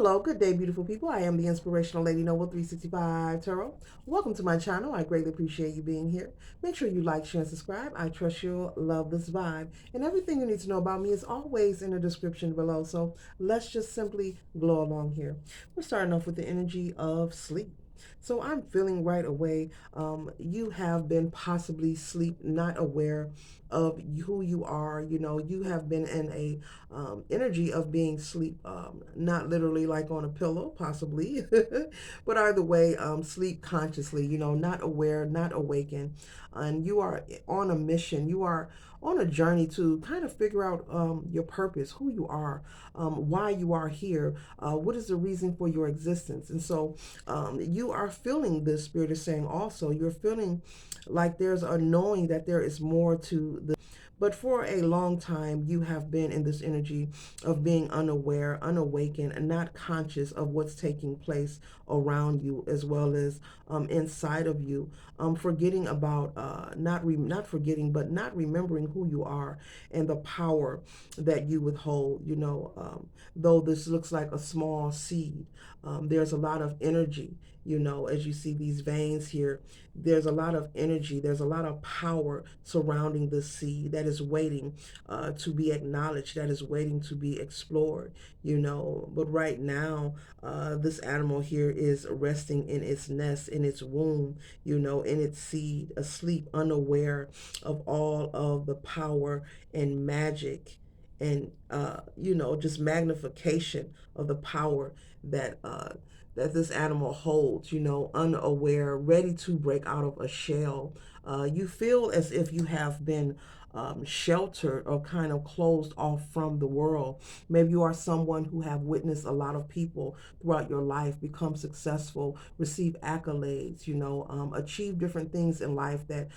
Hello, good day, beautiful people. I am the inspirational Lady Noble 365 Tarot. Welcome to my channel. I greatly appreciate you being here. Make sure you like, share, and subscribe. I trust you'll love this vibe. And everything you need to know about me is always in the description below. So let's just simply glow along here. We're starting off with the energy of sleep. So I'm feeling right away. You have been possibly sleep, not aware of who you are. You know, you have been in a energy of being sleep, not literally like on a pillow, possibly, but either way, sleep consciously. You know, not aware, not awakened, and you are on a mission. You are on a journey to kind of figure out your purpose, who you are, why you are here, what is the reason for your existence. And so you are feeling, this spirit is saying also, you're feeling like there's a knowing that there is more to the. But for a long time, you have been in this energy of being unaware, unawakened, and not conscious of what's taking place around you, as well as inside of you. Forgetting about, not forgetting, but not remembering who you are and the power that you withhold. You know, though this looks like a small seed, there's a lot of energy. You know, as you see these veins here, there's a lot of energy, there's a lot of power surrounding the seed that is waiting to be acknowledged, that is waiting to be explored, you know. But right now, this animal here is resting in its nest, in its womb, you know, in its seed, asleep, unaware of all of the power and magic and you know, just magnification of the power that that this animal holds, you know, unaware, ready to break out of a shell. You feel as if you have been sheltered or kind of closed off from the world. Maybe you are someone who have witnessed a lot of people throughout your life become successful, receive accolades, you know, achieve different things in life that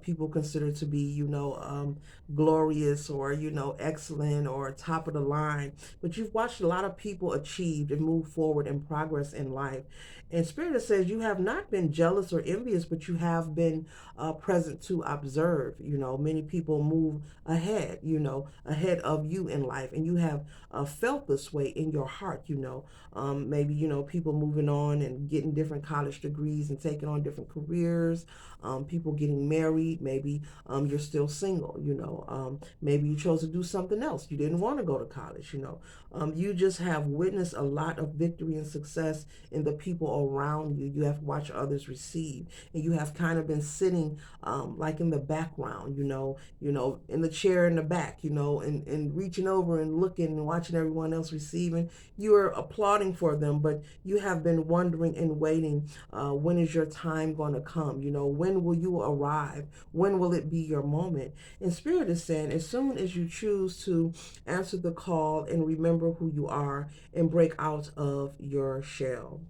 people consider to be, you know, glorious or, you know, excellent or top of the line. But you've watched a lot of people achieve and move forward and progress in life. And Spirit says you have not been jealous or envious, but you have been present to observe. You know, many people move ahead, you know, ahead of you in life. And you have felt this way in your heart, you know. Maybe, you know, people moving on and getting different college degrees and taking on different careers, people getting married. Maybe you're still single, you know. Maybe you chose to do something else. You didn't want to go to college, you know. You just have witnessed a lot of victory and success in the people around you. You have watched others receive, and you have kind of been sitting like in the background, you know, in the chair in the back, you know, and reaching over and looking and watching everyone else receiving. You are applauding for them, but you have been wondering and waiting. When is your time going to come? You know, when will you arrive? When will it be your moment? And Spirit is saying, as soon as you choose to answer the call and remember who you are and break out of your shell.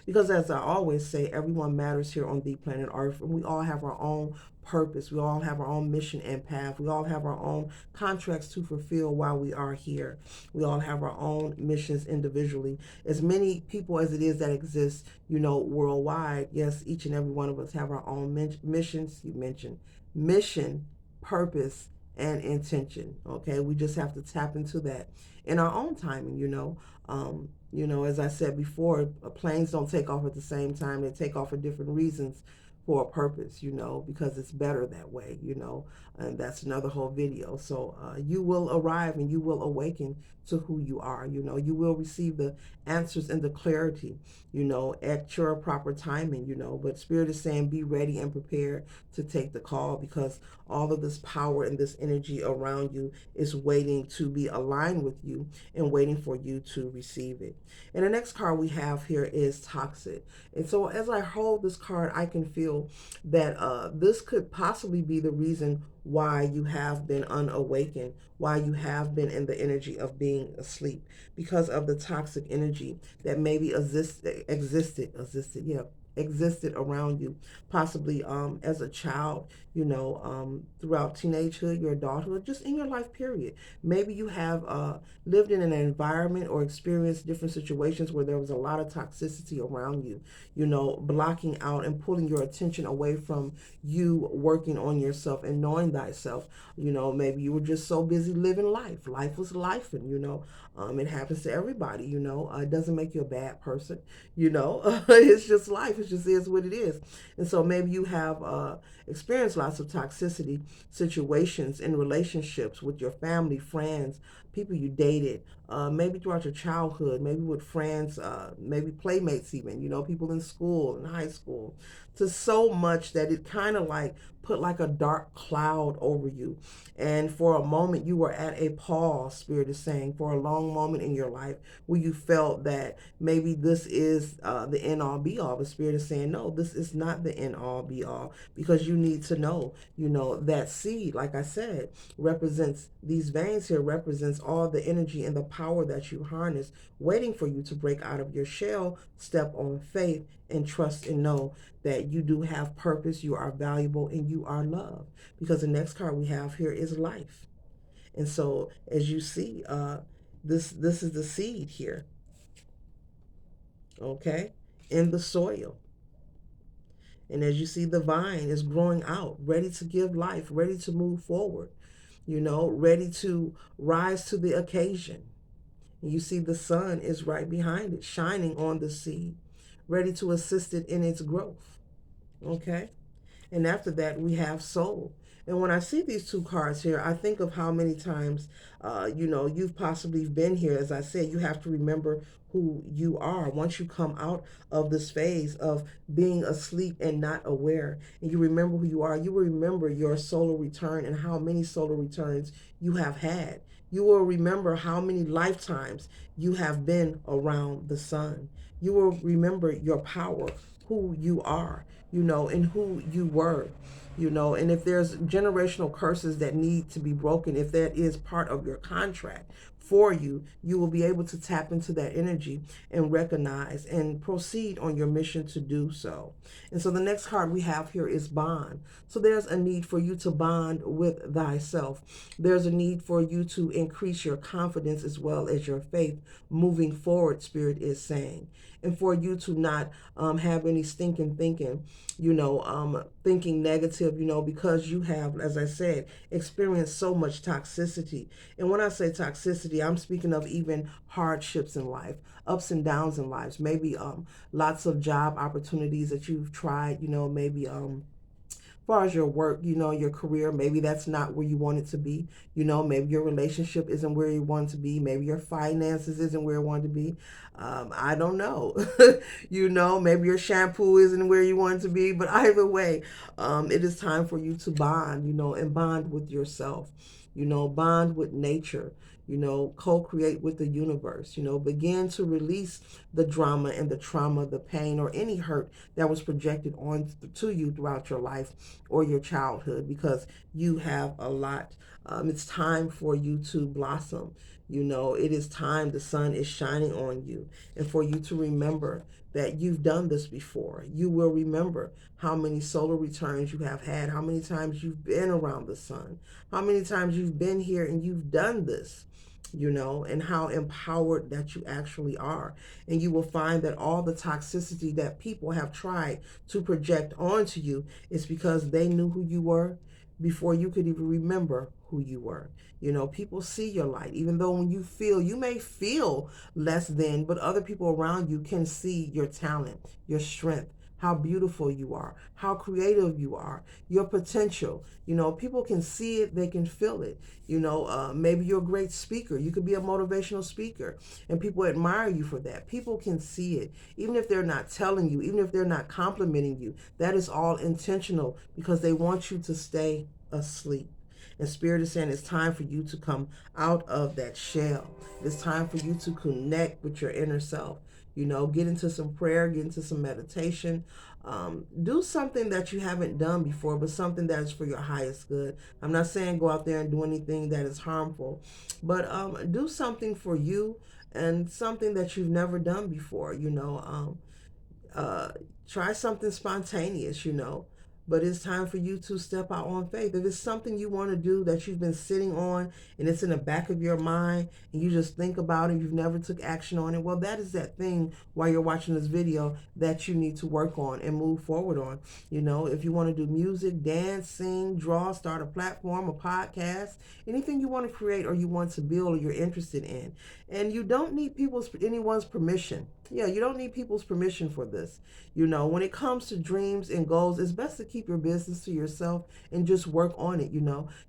Because as I always say, everyone matters here on the planet Earth, and we all have our own purpose. We all have our own mission and path. We all have our own contracts to fulfill while we are here. We all have our own missions individually. As many people as it is that exist, you know, worldwide, yes, each and every one of us have our own missions. You mentioned mission, purpose, and intention. Okay, we just have to tap into that in our own timing, you know. You know, as I said before, planes don't take off at the same time. They take off for different reasons for a purpose, you know, because it's better that way, you know, and that's another whole video. So you will arrive and you will awaken to who you are, you know, you will receive the answers and the clarity, you know, at your proper timing, you know. But Spirit is saying be ready and prepared to take the call, because all of this power and this energy around you is waiting to be aligned with you and waiting for you to receive it. And the next card we have here is Toxic. And so as I hold this card, I can feel that this could possibly be the reason why you have been unawakened, why you have been in the energy of being asleep, because of the toxic energy that maybe existed, yeah, existed around you, possibly as a child, throughout teenagehood, your adulthood, just in your life period. Maybe you have lived in an environment or experienced different situations where there was a lot of toxicity around you, blocking out and pulling your attention away from you working on yourself and knowing thyself. Maybe you were just so busy living life. Life was life, and it happens to everybody. It doesn't make you a bad person. It's just life. It just is what it is. And so maybe you have experienced lots of toxicity situations in relationships with your family, friends, people you dated, maybe throughout your childhood, maybe with friends, maybe playmates, even, people in school, in high school, to so much that it kind of like put like a dark cloud over you. And for a moment, you were at a pause, Spirit is saying, for a long moment in your life where you felt that maybe this is the end all be all. But Spirit is saying, no, this is not the end all be all, because you need to know, that seed, like I said, represents, these veins here represents all the energy and the power that you harness, waiting for you to break out of your shell, step on faith, and trust and know that you do have purpose, you are valuable, and you are loved. Because the next card we have here is life. And so as you see, this is the seed here, okay, in the soil. And as you see, the vine is growing out, ready to give life, ready to move forward, ready to rise to the occasion. And you see the sun is right behind it, shining on the seed, ready to assist it in its growth. Okay? And after that, we have soul. And when I see these two cards here, I think of how many times, you've possibly been here. As I said, you have to remember who you are. Once you come out of this phase of being asleep and not aware, and you remember who you are, you will remember your solar return and how many solar returns you have had. You will remember how many lifetimes you have been around the sun. You will remember your power, who you are, and who you were, and if there's generational curses that need to be broken, if that is part of your contract for you, you will be able to tap into that energy and recognize and proceed on your mission to do so. And so the next card we have here is bond. So there's a need for you to bond with thyself. There's a need for you to increase your confidence as well as your faith moving forward, Spirit is saying. And for you to not have any stinking thinking, thinking negative, because you have, as I said, experienced so much toxicity. And when I say toxicity, I'm speaking of even hardships in life, ups and downs in lives, maybe lots of job opportunities that you've tried, maybe far as your work, your career, maybe that's not where you want it to be. Maybe your relationship isn't where you want it to be. Maybe your finances isn't where you want it to be. I don't know. Maybe your shampoo isn't where you want it to be. But either way, it is time for you to bond, and bond with yourself, bond with nature, co-create with the universe, begin to release the drama and the trauma, the pain, or any hurt that was projected on to you throughout your life or your childhood, because you have a lot. It's time for you to blossom. It is time. The sun is shining on you, and for you to remember that you've done this before. You will remember how many solar returns you have had, how many times you've been around the sun, how many times you've been here and you've done this, and how empowered that you actually are. And you will find that all the toxicity that people have tried to project onto you is because they knew who you were before you could even remember who you were. People see your light, even though when you may feel less than, but other people around you can see your talent, your strength, how beautiful you are, how creative you are, your potential. People can see it, they can feel it. Maybe you're a great speaker. You could be a motivational speaker, and people admire you for that. People can see it, even if they're not telling you, even if they're not complimenting you. That is all intentional, because they want you to stay asleep. And Spirit is saying it's time for you to come out of that shell. It's time for you to connect with your inner self. Get into some prayer, get into some meditation. Do something that you haven't done before, but something that is for your highest good. I'm not saying go out there and do anything that is harmful, but do something for you and something that you've never done before. uh, try something spontaneous, but it's time for you to step out on faith. If it's something you want to do that you've been sitting on and it's in the back of your mind and you just think about it, you've never took action on it, well, that is that thing while you're watching this video that you need to work on and move forward on. If you want to do music, dance, sing, draw, start a platform, a podcast, anything you want to create or you want to build or you're interested in. And you don't need anyone's permission. Yeah, you don't need people's permission for this. When it comes to dreams and goals, it's best to keep your business to yourself and just work on it.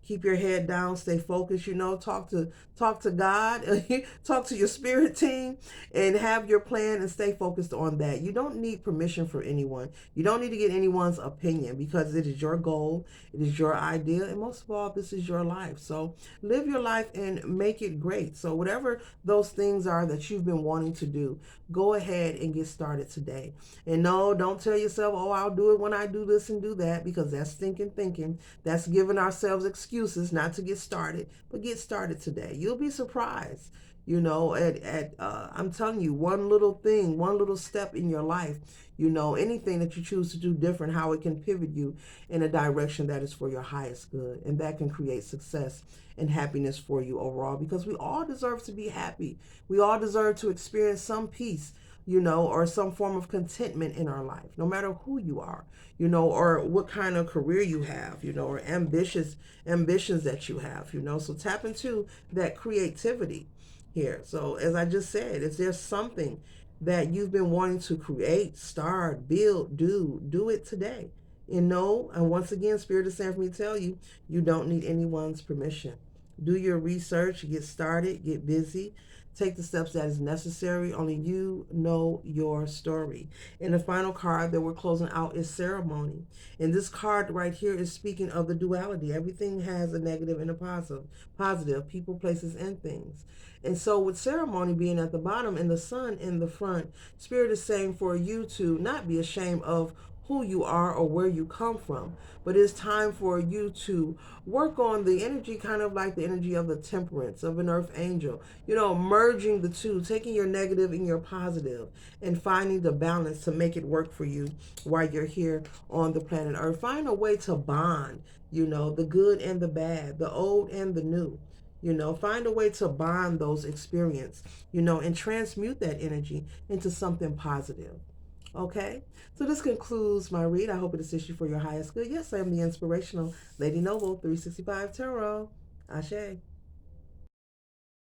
Keep your head down, stay focused. Talk to God, talk to your spirit team, and have your plan and stay focused on that. You don't need permission for anyone. You don't need to get anyone's opinion because it is your goal, it is your idea, and most of all, this is your life. So live your life and make it great. So whatever those things are that you've been wanting to do, go ahead and get started today. And no, don't tell yourself, oh, I'll do it when I do this and do that, because that's stinking thinking. That's giving ourselves excuses not to get started, but get started today. You'll be surprised. I'm telling you, one little thing, one little step in your life, anything that you choose to do different, how it can pivot you in a direction that is for your highest good. And that can create success and happiness for you overall, because we all deserve to be happy. We all deserve to experience some peace, or some form of contentment in our life, no matter who you are, or what kind of career you have, or ambitions that you have, So tap into that creativity here. So as I just said, if there's something that you've been wanting to create, start, build, do it today. And once again, Spirit is saying for me to tell you, you don't need anyone's permission. Do your research, get started, get busy, take the steps that is necessary. Only you know your story. And the final card that we're closing out is ceremony. And this card right here is speaking of the duality. Everything has a negative and a positive, people, places, and things. And so with ceremony being at the bottom and the sun in the front, Spirit is saying for you to not be ashamed of who you are or where you come from, but it's time for you to work on the energy, kind of like the energy of the temperance of an earth angel, merging the two, taking your negative and your positive and finding the balance to make it work for you while you're here on the planet earth. Find a way to bond, the good and the bad, the old and the new. Find a way to bond those experiences, and transmute that energy into something positive. Okay, so this concludes my read. I hope it assists you for your highest good. Yes, I am the inspirational Lady Noble 365 Tarot. Ashe.